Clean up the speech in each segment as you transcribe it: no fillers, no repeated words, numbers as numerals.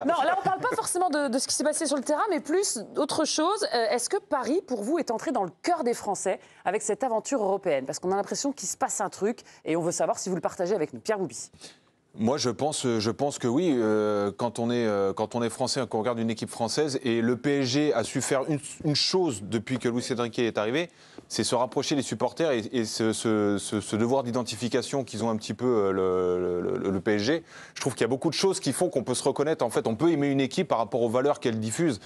Non, là, on ne parle pas forcément de ce qui s'est passé sur le terrain, mais plus d'autre chose. Est-ce que Paris, pour vous, est entré dans le cœur des Français avec cette aventure européenne? Parce qu'on a l'impression qu'il se passe un truc et on veut savoir si vous le partagez avec nous. Pierre Bouby. Moi, je pense que oui. Quand on est français, qu'on regarde une équipe française, et le PSG a su faire une chose depuis que Luis Enrique est arrivé, c'est se rapprocher des supporters et ce devoir d'identification qu'ils ont un petit peu le PSG. Je trouve qu'il y a beaucoup de choses qui font qu'on peut se reconnaître. En fait, on peut aimer une équipe par rapport aux valeurs qu'elle diffuse.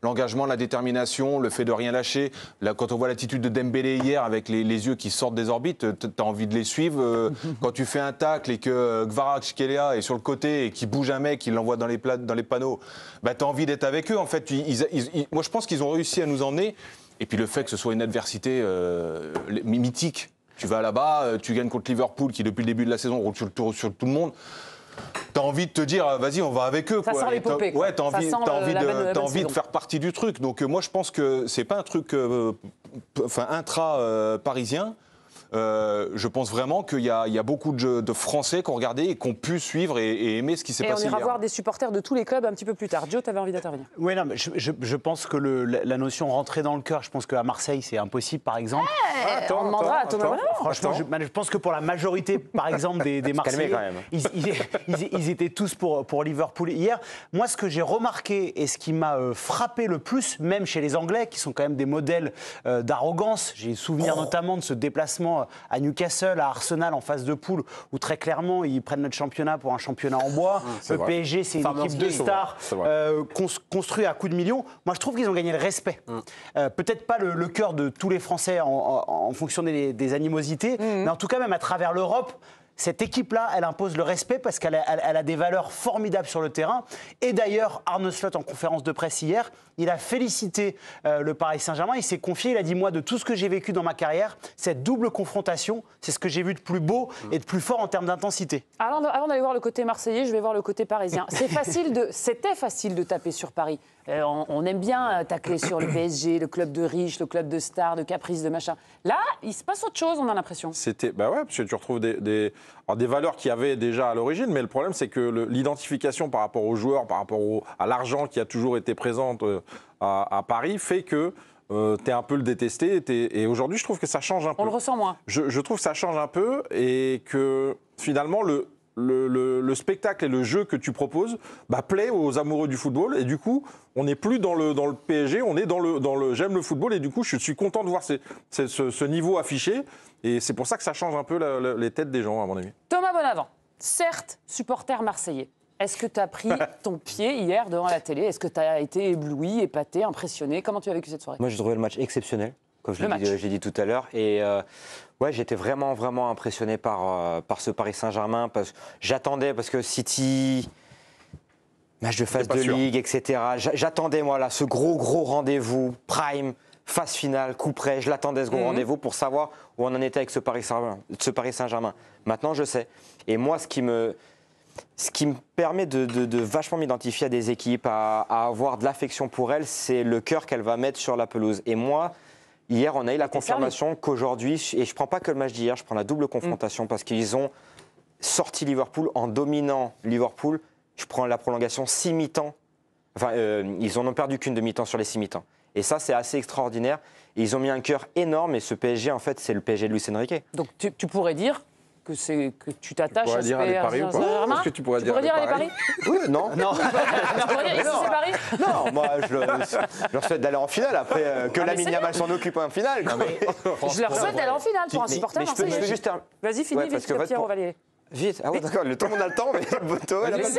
L'engagement, la détermination, le fait de rien lâcher. Là, quand on voit l'attitude de Dembélé hier avec les yeux qui sortent des orbites, t'as envie de les suivre. Quand tu fais un tacle et que Kvaratskhelia est sur le côté et qui bouge un mec, il l'envoie dans les panneaux, bah, t'as envie d'être avec eux. En fait, moi, je pense qu'ils ont réussi à nous emmener. Et puis le fait que ce soit une adversité mythique. Tu vas là-bas, tu gagnes contre Liverpool, qui depuis le début de la saison roule sur tout le monde. T'as envie de te dire, vas-y, on va avec eux. Ça sent l'épopée. Ouais, t'as envie de faire partie du truc. Donc moi, je pense que c'est pas un truc intra-parisien. Je pense vraiment qu'il y a beaucoup de Français qui ont regardé et qui ont pu suivre et aimer ce qui s'est passé hier. Et on ira voir des supporters de tous les clubs un petit peu plus tard. Joe, tu avais envie d'intervenir. Oui, non, mais je pense que la notion rentrer dans le cœur, je pense qu'à Marseille, c'est impossible, par exemple. On demandera à Thomas Bonheur. Franchement, je pense que pour la majorité, par exemple, des Marseillais, quand même. Ils étaient tous pour Liverpool hier. Moi, ce que j'ai remarqué et ce qui m'a frappé le plus, même chez les Anglais, qui sont quand même des modèles d'arrogance, j'ai souvenir notamment de ce déplacement à Newcastle, à Arsenal en phase de poule, où très clairement ils prennent notre championnat pour un championnat en bois. Le PSG, c'est une équipe de stars construite à coups de millions. Moi, je trouve qu'ils ont gagné le respect. Peut-être pas le cœur de tous les Français en fonction des animosités, mais en tout cas, même à travers l'Europe, cette équipe-là, elle impose le respect parce qu'elle a des valeurs formidables sur le terrain. Et d'ailleurs, Arne Slot, en conférence de presse hier, il a félicité le Paris Saint-Germain. Il s'est confié, il a dit, moi, de tout ce que j'ai vécu dans ma carrière, cette double confrontation, c'est ce que j'ai vu de plus beau et de plus fort en termes d'intensité. Avant d'aller voir le côté marseillais, je vais voir le côté parisien. C'était facile de taper sur Paris. On aime bien tacler sur le PSG, le club de riches, le club de stars, de caprices, de machin. Là, il se passe autre chose, on a l'impression. Bah ouais, parce que tu retrouves des valeurs qu'il y avait déjà à l'origine, mais le problème, c'est que l'identification par rapport aux joueurs, par rapport à l'argent qui a toujours été présente à Paris, fait que t'es un peu le détesté. Et aujourd'hui, je trouve que ça change un peu. On le ressent moins. Je trouve que ça change un peu et que finalement, le spectacle et le jeu que tu proposes plaît aux amoureux du football. Et du coup, on n'est plus dans le PSG, on est dans le j'aime le football. Et du coup, je suis content de voir ce niveau affiché. Et c'est pour ça que ça change un peu les têtes des gens, à mon avis. Thomas Bonavent, certes, supporter marseillais. Est-ce que tu as pris ton pied hier devant la télé? Est-ce que tu as été ébloui, épaté, impressionné? Comment tu as vécu cette soirée? Moi, j'ai trouvé le match exceptionnel, comme je l'ai dit tout à l'heure. Et ouais, j'étais vraiment, vraiment impressionné par ce Paris Saint-Germain. J'attendais, parce que City, match de phase de Ligue, etc. J'attendais, moi, là, ce gros rendez-vous, prime, phase finale, coup près. Je l'attendais, ce gros rendez-vous, pour savoir où on en était avec ce Paris Saint-Germain. Maintenant, je sais. Et moi, ce qui me permet de vachement m'identifier à des équipes, à avoir de l'affection pour elles, c'est le cœur qu'elle va mettre sur la pelouse. Et moi, hier, on a eu la confirmation qu'aujourd'hui, et je ne prends pas que le match d'hier, je prends la double confrontation, parce qu'ils ont sorti Liverpool en dominant Liverpool. Je prends la prolongation 6 mi-temps. Enfin, ils n'en ont perdu qu'une demi-temps sur les 6 mi-temps. Et ça, c'est assez extraordinaire. Et ils ont mis un cœur énorme, et ce PSG, en fait, c'est le PSG de Luis Enrique. Donc tu pourrais dire que tu t'attaches à ce PSG Saint-Germain. Est-ce que tu pourrais dire aller Paris? Oui, non. Tu pourrais dire ici c'est Paris? Non, moi je leur souhaite d'aller en finale après que Lamine Yamal s'en occupe en finale. Je leur souhaite d'aller en finale pour un supporter marseillais. Vas-y, finis vite, Pierre, on va aller. Vite, ah ouais, d'accord, tout le monde a le temps, mais vas-y.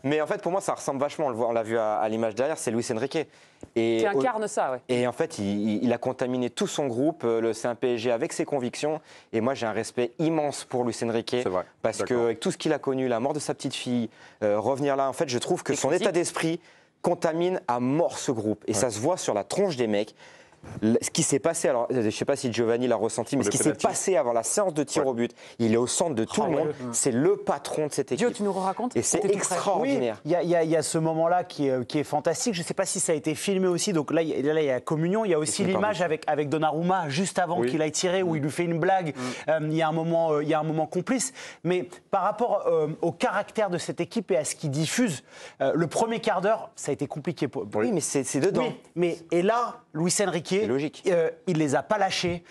Mais en fait, pour moi, ça ressemble vachement, on l'a vu à l'image derrière, c'est Luis Enrique. Qui incarne ça, ouais. Et en fait, il a contaminé tout son groupe, c'est un PSG avec ses convictions. Et moi, j'ai un respect immense pour Luis Enrique. C'est vrai. Parce qu'avec tout ce qu'il a connu, la mort de sa petite fille, revenir là, en fait, je trouve que son état d'esprit contamine à mort ce groupe. Et ça se voit sur la tronche des mecs. Ce qui s'est passé, alors je ne sais pas si Giovanni l'a ressenti, mais ce qui s'est passé avant la séance de tir au but, il est au centre de tout le monde, c'est le patron de cette équipe. Gio, tu nous racontes? Et c'est extraordinaire. Oui, il y a ce moment-là qui est fantastique. Je ne sais pas si ça a été filmé aussi, donc là, il y a communion, il y a aussi l'image avec Donnarumma juste avant qu'il aille tirer, où il lui fait une blague. Il y a un moment complice. Mais par rapport au caractère de cette équipe et à ce qu'il diffuse, le premier quart d'heure, ça a été compliqué pour lui. Oui, mais c'est dedans. Oui, et là, Luis Enrique, il les a pas lâchés,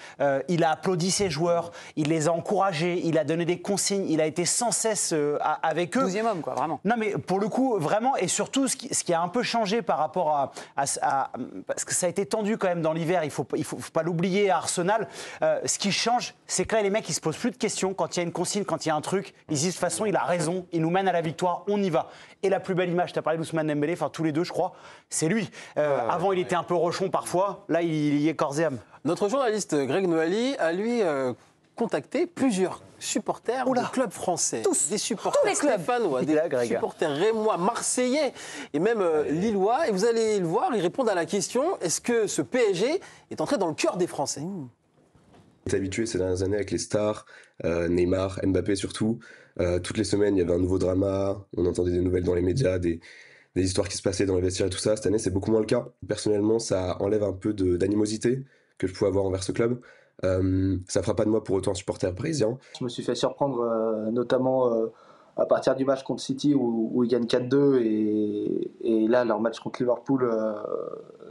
il a applaudi ses joueurs, il les a encouragés, il a donné des consignes, il a été sans cesse avec eux. 12e homme, quoi, vraiment. Non, mais pour le coup, vraiment, et surtout, ce qui a un peu changé par rapport à parce que ça a été tendu quand même dans l'hiver, il faut pas l'oublier, à Arsenal, ce qui change, c'est que là, les mecs, ils se posent plus de questions. Quand il y a une consigne, quand il y a un truc, ils disent de toute façon, il a raison, il nous mène à la victoire, on y va. Et la plus belle image, tu as parlé d'Ousmane Dembélé, enfin tous les deux, je crois, c'est lui. Avant, il était un peu rochon parfois, là, il y est corps et âme. Notre journaliste Greg Noailly a lui contacté plusieurs supporters de clubs français. Des supporters stéphanois, des supporters rémois, marseillais et même lillois. Et vous allez le voir, ils répondent à la question, est-ce que ce PSG est entré dans le cœur des Français? On est habitué ces dernières années avec les stars, Neymar, Mbappé surtout. Toutes les semaines, il y avait un nouveau drama, on entendait des nouvelles dans les médias, des histoires qui se passaient dans les vestiaires et tout ça. Cette année, c'est beaucoup moins le cas. Personnellement, ça enlève un peu d'animosité que je pouvais avoir envers ce club. Ça fera pas de moi pour autant un supporter parisien. Je me suis fait surprendre notamment à partir du match contre City où ils gagnent 4-2 et là leur match contre Liverpool,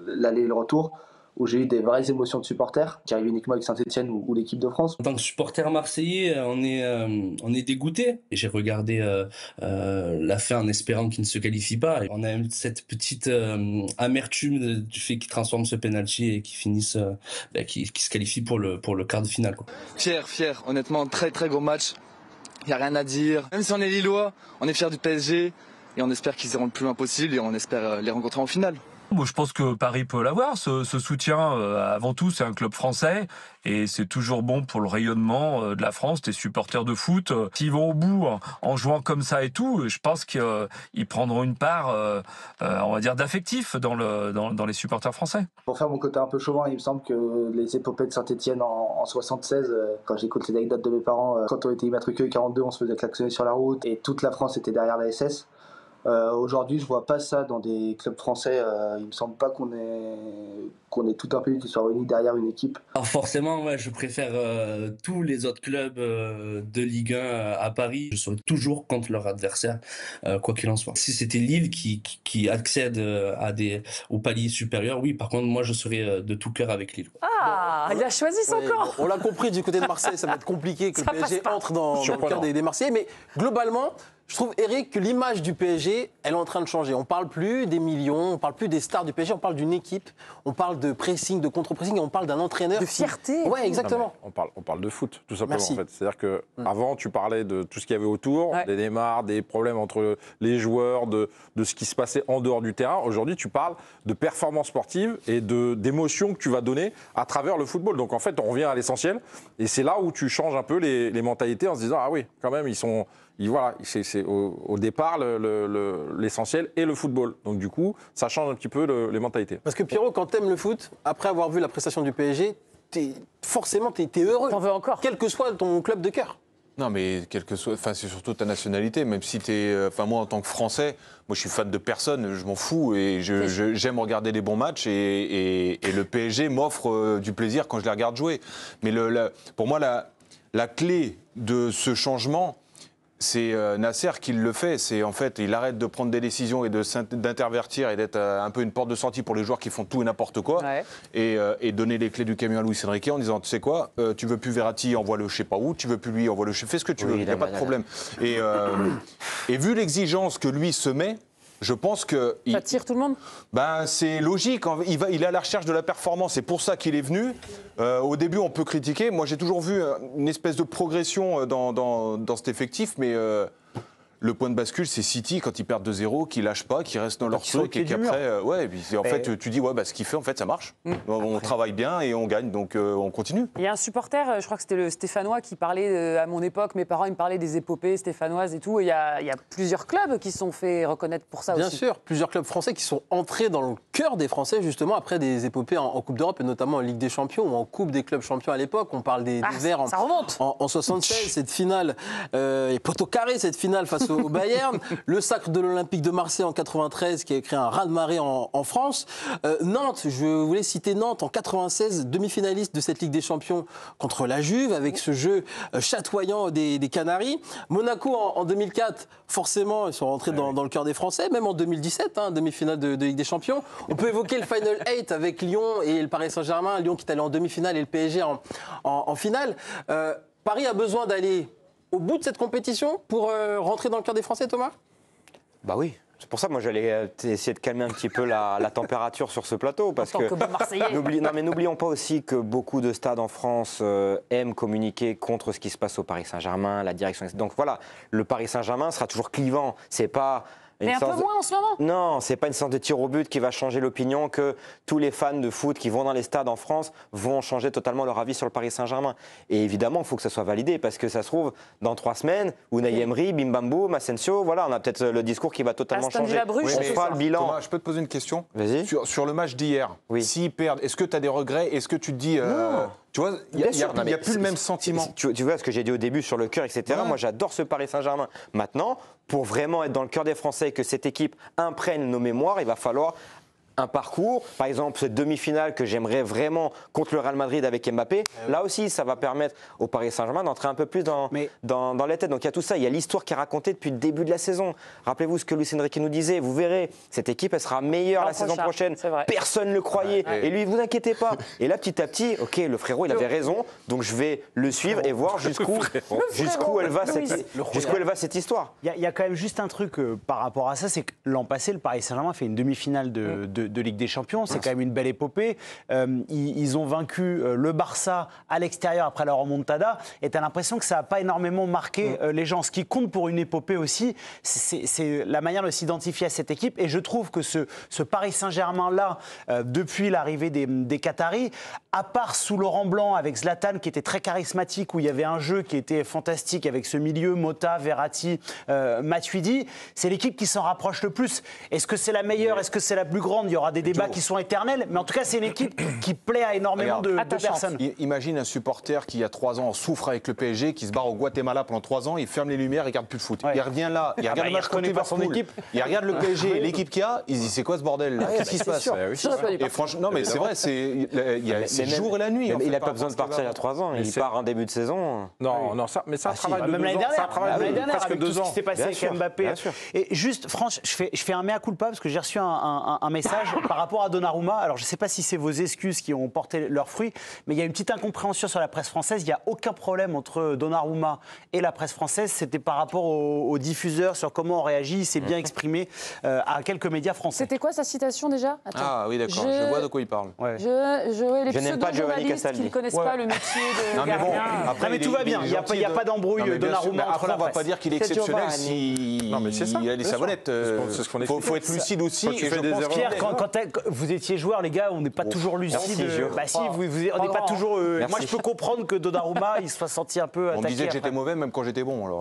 l'aller et le retour, où j'ai eu des vraies émotions de supporters qui arrivent uniquement avec Saint-Etienne ou l'équipe de France. En tant que supporter marseillais, on est dégoûté. J'ai regardé la fin en espérant qu'il ne se qualifie pas. Et on a cette petite amertume du fait qu'il transforme ce penalty et qu'il finisse, qu'il se qualifie pour le quart de finale, quoi. Fier. Honnêtement, très très gros match. Il n'y a rien à dire. Même si on est Lillois, on est fiers du PSG et on espère qu'ils iront le plus loin possible et on espère les rencontrer en finale. Moi, je pense que Paris peut l'avoir, ce soutien. Avant tout, c'est un club français et c'est toujours bon pour le rayonnement de la France, des supporters de foot. S'ils vont au bout en jouant comme ça et tout, je pense qu'ils prendront une part, on va dire, d'affectif dans les supporters français. Pour faire mon côté un peu chauvin, il me semble que les épopées de Saint-Etienne en 76, quand j'écoute les anecdotes de mes parents, quand on était immatriculé 42, on se faisait klaxonner sur la route et toute la France était derrière la SS. Aujourd'hui, je vois pas ça dans des clubs français. Il me semble pas qu'on ait tout un pays qui soit réuni derrière une équipe. Alors forcément, ouais, je préfère tous les autres clubs de Ligue 1 à Paris. Je serai toujours contre leur adversaire, quoi qu'il en soit. Si c'était Lille qui accède au palier supérieur, oui. Par contre, moi, je serais de tout cœur avec Lille. Ah, il a choisi son camp. On l'a compris, du côté de Marseille, ça va être compliqué que le PSG entre dans le cœur des Marseillais. Mais globalement, je trouve, Eric, que l'image du PSG, elle est en train de changer. On ne parle plus des millions, on ne parle plus des stars du PSG, on parle d'une équipe, on parle de pressing, de contre-pressing, et on parle d'un entraîneur. De fierté. Ouais, exactement. On parle de foot, tout simplement. En fait. C'est-à-dire qu'avant, tu parlais de tout ce qu'il y avait autour, des Neymar, des problèmes entre les joueurs, de ce qui se passait en dehors du terrain. Aujourd'hui, tu parles de performance sportive et d'émotions que tu vas donner à travers le football. Donc en fait, on revient à l'essentiel. Et c'est là où tu changes un peu les mentalités en se disant, ah oui, quand même, voilà, c'est au départ l'essentiel et le football. Donc du coup, ça change un petit peu les mentalités. Parce que Pierrot, quand t'aimes le foot, après avoir vu la prestation du PSG, forcément t'es heureux. T'en veux encore. Quel que soit ton club de cœur. Non, mais quel que soit, c'est surtout ta nationalité. Même si moi en tant que Français, moi je suis fan de personne, je m'en fous et j'aime regarder les bons matchs et le PSG m'offre du plaisir quand je les regarde jouer. Mais pour moi, la clé de ce changement, c'est Nasser qui le fait. C'est en fait, il arrête de prendre des décisions et d'intervertir et d'être un peu une porte de sortie pour les joueurs qui font tout et n'importe quoi. Ouais. Et donner les clés du camion à Luis Enrique en disant, tu sais quoi, tu veux plus Verratti, envoie-le je sais pas où, tu veux plus lui, envoie-le, fais ce que tu veux, il n'y a pas de problème. Et vu l'exigence que lui se met, je pense que... Ça tire tout le monde ? C'est logique. Il est à la recherche de la performance. C'est pour ça qu'il est venu. Au début, on peut critiquer. Moi, j'ai toujours vu une espèce de progression dans cet effectif. Mais Le point de bascule, c'est City, quand ils perdent 2-0, qui lâchent pas, qui restent dans leur truc et qu'après, ouais, et puis en fait, tu dis, ouais, bah, ce qu'il fait, en fait, ça marche. On travaille bien et on gagne, donc on continue. Il y a un supporter, je crois que c'était le Stéphanois qui parlait, à mon époque, mes parents, ils me parlaient des épopées stéphanoises et tout. Il y a plusieurs clubs qui se sont fait reconnaître pour ça aussi. Bien sûr, plusieurs clubs français qui sont entrés dans le cœur des Français, justement, après des épopées en Coupe d'Europe et notamment en Ligue des Champions ou en Coupe des clubs champions à l'époque. On parle des Verts en 76, cette finale, et poteau carré, cette finale face au Bayern. Le sacre de l'Olympique de Marseille en 93 qui a créé un raz-de-marée en France. Nantes, je voulais citer Nantes en 96, demi-finaliste de cette Ligue des Champions contre la Juve avec ce jeu chatoyant des Canaries. Monaco en 2004, forcément, ils sont rentrés dans le cœur des Français, même en 2017, demi-finale de Ligue des Champions. On peut évoquer le Final 8 avec Lyon et le Paris Saint-Germain, Lyon qui est allé en demi-finale et le PSG en finale. Paris a besoin d'aller au bout de cette compétition pour rentrer dans le cœur des Français, Thomas ? Bah oui. C'est pour ça que moi j'allais essayer de calmer un petit peu la température sur ce plateau. Parce que n'oublions pas aussi que beaucoup de stades en France aiment communiquer contre ce qui se passe au Paris Saint-Germain, la direction. Donc voilà, le Paris Saint-Germain sera toujours clivant. C'est pas... Mais un peu moins en ce moment. Non, c'est pas une sorte de tir au but qui va changer l'opinion, que tous les fans de foot qui vont dans les stades en France vont changer totalement leur avis sur le Paris Saint-Germain. Et évidemment, il faut que ça soit validé, parce que ça se trouve, dans 3 semaines, Unai Emery, bim bam boum, Asensio, voilà, on a peut-être le discours qui va totalement changer. On fera le bilan. Thomas, je peux te poser une question ? Vas-y. Sur le match d'hier, s'ils perdent, est-ce que tu as des regrets ? Est-ce que tu te dis... Tu vois, il n'y a plus le même sentiment. Tu vois ce que j'ai dit au début sur le cœur, etc. Moi, j'adore ce Paris Saint-Germain. Maintenant, pour vraiment être dans le cœur des Français et que cette équipe imprègne nos mémoires, il va falloir un parcours. Par exemple, cette demi-finale que j'aimerais vraiment contre le Real Madrid avec Mbappé, là aussi, ça va permettre au Paris Saint-Germain d'entrer un peu plus dans la tête. Donc il y a tout ça, il y a l'histoire qui est racontée depuis le début de la saison. Rappelez-vous ce que Luis Enrique nous disait, vous verrez, cette équipe, elle sera meilleure la saison prochaine. Personne ne le croyait. Et lui, vous inquiétez pas. Et là, petit à petit, ok, le frérot, il avait raison, donc je vais le suivre et voir jusqu'où elle va cette histoire. Il y a quand même juste un truc par rapport à ça, c'est que l'an passé, le Paris Saint-Germain fait une demi-finale de Ligue des Champions, c'est quand même une belle épopée. Ils ont vaincu le Barça à l'extérieur après la remontada, et tu as l'impression que ça n'a pas énormément marqué les gens. Ce qui compte pour une épopée aussi, c'est la manière de s'identifier à cette équipe, et je trouve que ce Paris Saint-Germain-là, depuis l'arrivée des Qataris, à part sous Laurent Blanc avec Zlatan qui était très charismatique, où il y avait un jeu qui était fantastique avec ce milieu, Mota, Verratti, Matuidi, c'est l'équipe qui s'en rapproche le plus. Est-ce que c'est la meilleure ? Est-ce que c'est la plus grande ? Il y aura des débats qui sont éternels, mais en tout cas, c'est une équipe qui plaît à énormément de personnes. Imagine un supporter qui, il y a 3 ans, souffre avec le PSG, qui se barre au Guatemala pendant 3 ans, il ferme les lumières, il regarde plus de foot. Il revient là, il regarde le match contre Liverpool, il regarde le PSG, l'équipe qu'il y a, il se dit c'est quoi ce bordel ? Qu'est-ce qui se passe ? Et franchement, non mais c'est vrai, c'est le jour et la nuit. Il n'a pas besoin de partir il y a 3 ans, il part en début de saison. Non, mais c'est un travail de 2 ans. Même l'année dernière, avec tout ce qui s'est passé avec Mbappé. Et juste, franchement, je fais un mea culpa parce que j'ai reçu un message par rapport à Donnarumma. Alors, je ne sais pas si c'est vos excuses qui ont porté leurs fruits, mais il y a une petite incompréhension sur la presse française. Il n'y a aucun problème entre Donnarumma et la presse française. C'était par rapport aux diffuseurs sur comment on réagit. Il s'est bien exprimé à quelques médias français. C'était quoi sa citation déjà ? Attends. Ah oui, d'accord. Je vois de quoi il parle. Je n'aime pas Giovanni Castaldi. Qui ne connaissent pas le métier de gardien. Mais tout va bien. Il n'y a pas d'embrouille Donnarumma entre la presse. On ne va pas dire qu'il est exceptionnel s'il a les savonnettes. Il faut être lucide aussi. Pierre, quand vous étiez joueur, les gars, on n'est pas toujours lucide. Bah si, on n'est pas toujours. Moi, je peux comprendre que Donnarumma, il se soit senti un peu attaqué. On me disait que j'étais mauvais, même quand j'étais bon. Alors.